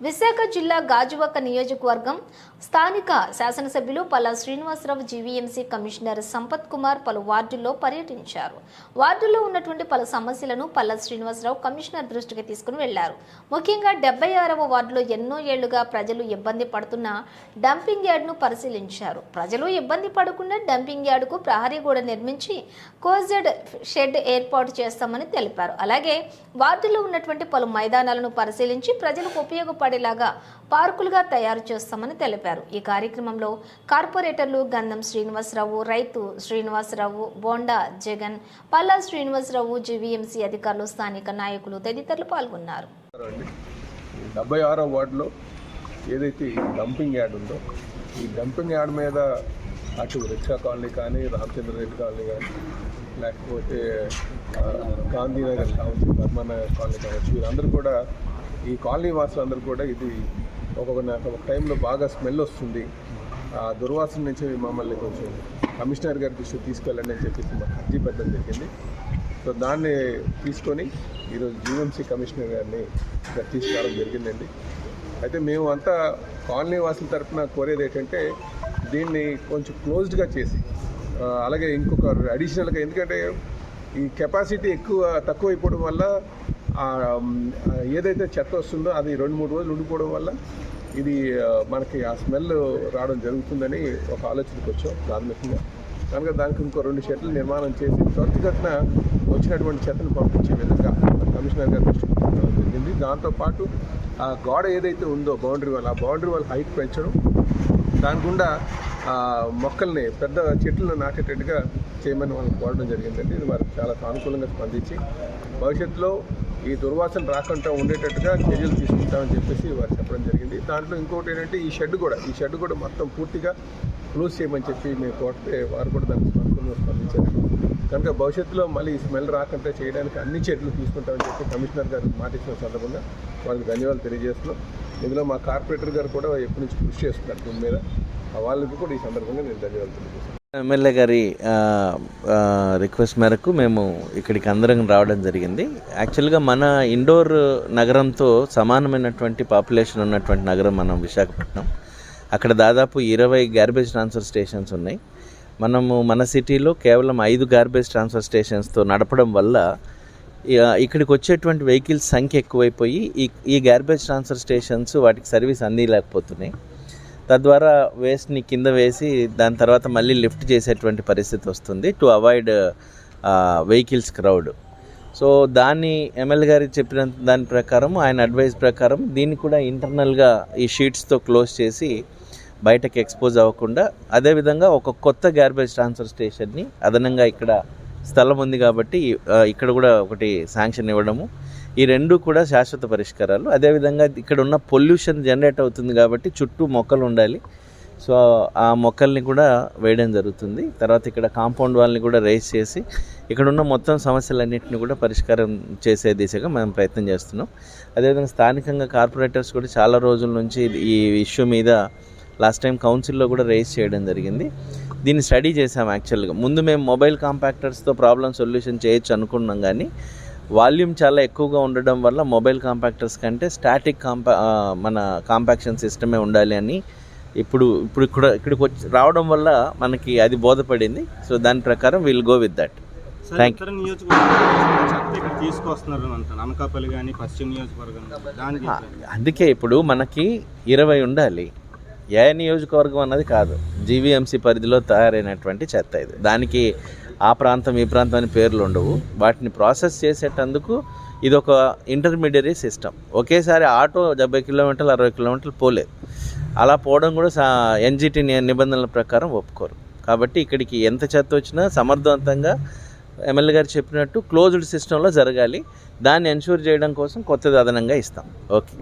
విశాఖ జిల్లా గాజువాక నియోజకవర్గం స్థానిక శాసనసభ్యులు పల్లా శ్రీనివాసరావు జీవీఎంసీ కమిషనర్ సంపత్ కుమార్ పలు వార్డుల్లో పర్యటించారు. వార్డుల్లో ఉన్నటువంటి పలు సమస్యలను పల్లా శ్రీనివాసరావు కమిషనర్ దృష్టికి తీసుకుని వెళ్లారు. ముఖ్యంగా 76వ వార్డులో ఎన్నో ఏళ్లుగా ప్రజలు ఇబ్బంది పడుతున్న డంపింగ్ యార్డ్ను పరిశీలించారు. ప్రజలు ఇబ్బంది పడకుండా డంపింగ్ యార్డుకు ప్రహరీ గోడ నిర్మించి కోజెడ్ షెడ్ ఏర్పాటు చేస్తామని తెలిపారు. అలాగే వార్డులో ఉన్నటువంటి పలు మైదానాలను పరిశీలించి ప్రజలకు ఉపయోగపడేలాగా పార్కులుగా తయారు చేస్తామని తెలిపారు. ఈ కార్యక్రమంలో కార్పొరేటర్లు గంధం శ్రీనివాసరావు, రైతు శ్రీనివాసరావు, బోండా జగన్, పల్లా శ్రీనివాసరావు, జీవీఎంసీ అధికారులు, స్థానిక నాయకులు తదితరులు పాల్గొన్నారు. 76వ వార్డులో ఏదైతే డంపింగ్ యార్డ్ ఉందో ఈ డంపింగ్ యార్డ్ మీద అటు రిక్షా కాలనీ కానీ, రామచంద్ర రెడ్డి కాలనీ కానీ, లేకపోతే గాంధీనగర్ కావచ్చు, ధర్మానగర్ కాలనీ కావచ్చు, వీళ్ళందరూ కూడా ఈ కాలనీ వాసులందరూ కూడా ఇది ఒక టైంలో బాగా స్మెల్ వస్తుంది, ఆ దుర్వాసన నుంచి మమ్మల్ని కొంచెం కమిషనర్ గారి దృష్టికి తీసుకెళ్ళండి అని చెప్పేసి మాకు అర్జీ పెట్టడం జరిగింది. సో దాన్ని తీసుకొని ఈరోజు జీవీఎంసీ కమిషనర్ గారిని ఇక్కడ తీసుకురావడం జరిగిందండి. అయితే మేము అంతా కాలనీ వాసుల తరఫున కోరేది ఏంటంటే దీన్ని కొంచెం క్లోజ్డ్గా చేసి, అలాగే ఇంకొక అడిషనల్గా, ఎందుకంటే ఈ కెపాసిటీ తక్కువైపోవడం వల్ల ఏదైతే చెత్త వస్తుందో అది 2-3 రోజులు ఉండిపోవడం వల్ల ఇది మనకి ఆ స్మెల్ రావడం జరుగుతుందని ఒక ఆలోచనకు వచ్చాం ప్రాథమికంగా. కనుక దానికి ఇంకో 2 షెడ్లు నిర్మాణం చేసి త్వరితగతిన వచ్చినటువంటి చెత్తను పంపించే విధంగా కమిషనర్ గారు దృష్టికి తీసుకురావడం జరిగింది. దాంతోపాటు ఆ గోడ ఏదైతే ఉందో బౌండరీ వాల్, ఆ బౌండరీ వాల్ హైట్ పెంచడం, దాని గుండా మొక్కల్ని, పెద్ద చెట్లను నాటేటట్టుగా చేయమని వాళ్ళకి కోరడం జరిగిందండి. ఇది వారికి చాలా సానుకూలంగా స్పందించి భవిష్యత్తులో ఈ దుర్వాసన రాకుండా ఉండేటట్టుగా చర్యలు తీసుకుంటామని చెప్పేసి వారు చెప్పడం జరిగింది. దాంట్లో ఇంకొకటి ఏంటంటే ఈ షెడ్ కూడా మొత్తం పూర్తిగా క్లోజ్ చేయమని చెప్పి మేము కోరితే వారు కూడా దానికి సానుకూలంగా స్పందించారు. కనుక భవిష్యత్తులో మళ్ళీ ఈ స్మెల్ రాకుండా చేయడానికి అన్ని చర్యలు తీసుకుంటామని చెప్పి కమిషనర్ గారు మాట ఇచ్చిన సందర్భంగా వాళ్ళకి ధన్యవాదాలు తెలియజేస్తున్నాం. ఇందులో మా కార్పొరేటర్ గారు కూడా ఎప్పటి నుంచి కృషి చేస్తున్నారు దీని మీద, వాళ్ళకి కూడా ఈ సందర్భంగా నేను ధన్యవాదాలు తెలియజేస్తున్నాను. ఎమ్మెల్యే గారి రిక్వెస్ట్ మేరకు మేము ఇక్కడికి అందరం రావడం జరిగింది. యాక్చువల్గా మన ఇండోర్ నగరంతో సమానమైనటువంటి పాపులేషన్ ఉన్నటువంటి నగరం మనం విశాఖపట్నం. అక్కడ దాదాపు 20 గార్బేజ్ ట్రాన్స్ఫర్ స్టేషన్స్ ఉన్నాయి. మనము మన సిటీలో కేవలం 5 గార్బేజ్ ట్రాన్స్ఫర్ స్టేషన్స్తో నడపడం వల్ల ఇక్కడికి వచ్చేటువంటి వెహికల్స్ సంఖ్య ఎక్కువైపోయి ఈ గార్బేజ్ ట్రాన్స్ఫర్ స్టేషన్స్ వాటికి సర్వీస్ అందిలేకపోతున్నాయి. తద్వారా వేస్ట్ని కింద వేసి దాని తర్వాత మళ్ళీ లిఫ్ట్ చేసేటువంటి పరిస్థితి వస్తుంది to avoid vehicles crowd. So దాన్ని ఎమ్మెల్యే గారు చెప్పిన దాని ప్రకారం, ఆయన అడ్వైస్ ప్రకారం దీన్ని కూడా ఇంటర్నల్గా ఈ షీట్స్తో క్లోజ్ చేసి బయటకు ఎక్స్పోజ్ అవ్వకుండా, అదేవిధంగా ఒక కొత్త గార్బేజ్ ట్రాన్స్ఫర్ స్టేషన్ని అదనంగా ఇక్కడ స్థలం ఉంది కాబట్టి ఇక్కడ కూడా ఒకటి శాంక్షన్ ఇవ్వడము, ఈ 2 కూడా శాశ్వత పరిష్కారాలు. అదేవిధంగా ఇక్కడ ఉన్న పొల్యూషన్ జనరేట్ అవుతుంది కాబట్టి చుట్టూ మొక్కలు ఉండాలి. సో ఆ మొక్కల్ని కూడా వేయడం జరుగుతుంది. తర్వాత ఇక్కడ కాంపౌండ్ వాల్ని కూడా రైజ్ చేసి ఇక్కడ ఉన్న మొత్తం సమస్యలన్నింటినీ కూడా పరిష్కారం చేసే దిశగా మనం ప్రయత్నం చేస్తున్నాం. అదేవిధంగా స్థానికంగా కార్పొరేటర్స్ కూడా చాలా రోజుల నుంచి ఈ ఇష్యూ మీద లాస్ట్ టైం కౌన్సిల్లో కూడా రైజ్ చేయడం జరిగింది. దీన్ని స్టడీ చేసాం. యాక్చువల్గా ముందు మేము మొబైల్ కాంపాక్టర్స్తో ప్రాబ్లం సొల్యూషన్ చేయొచ్చు అనుకున్నాం, కానీ వాల్యూమ్ చాలా ఎక్కువగా ఉండడం వల్ల మొబైల్ కాంపాక్టర్స్ కంటే స్టాటిక్ మన కాంపాక్షన్ సిస్టమే ఉండాలి అని ఇప్పుడు ఇక్కడికి వచ్చి రావడం వల్ల మనకి అది బోధపడింది. సో దాని ప్రకారం will go with that. Thank you. అందుకే ఇప్పుడు మనకి 20 ఉండాలి. ఏ నియోజకవర్గం అన్నది కాదు, జీవీఎంసీ పరిధిలో తయారైనటువంటి చెత్త ఇది. దానికి ఆ ప్రాంతం ఈ ప్రాంతం అని పేర్లు ఉండవు. వాటిని ప్రాసెస్ చేసేటందుకు ఇది ఒక ఇంటర్మీడియరీ సిస్టమ్. ఒకేసారి ఆటో 70 కిలోమీటర్లు 60 కిలోమీటర్లు పోలేదు. అలా పోవడం కూడా ఎన్జిటి నిబంధనల ప్రకారం ఒప్పుకోరు. కాబట్టి ఇక్కడికి ఎంత చెత్త వచ్చినా సమర్థవంతంగా ఎమ్మెల్యే గారు చెప్పినట్టు క్లోజ్డ్ సిస్టంలో జరగాలి. దాన్ని ఎన్ష్యూర్ చేయడం కోసం కొత్తది అదనంగా ఇస్తాం. ఓకే.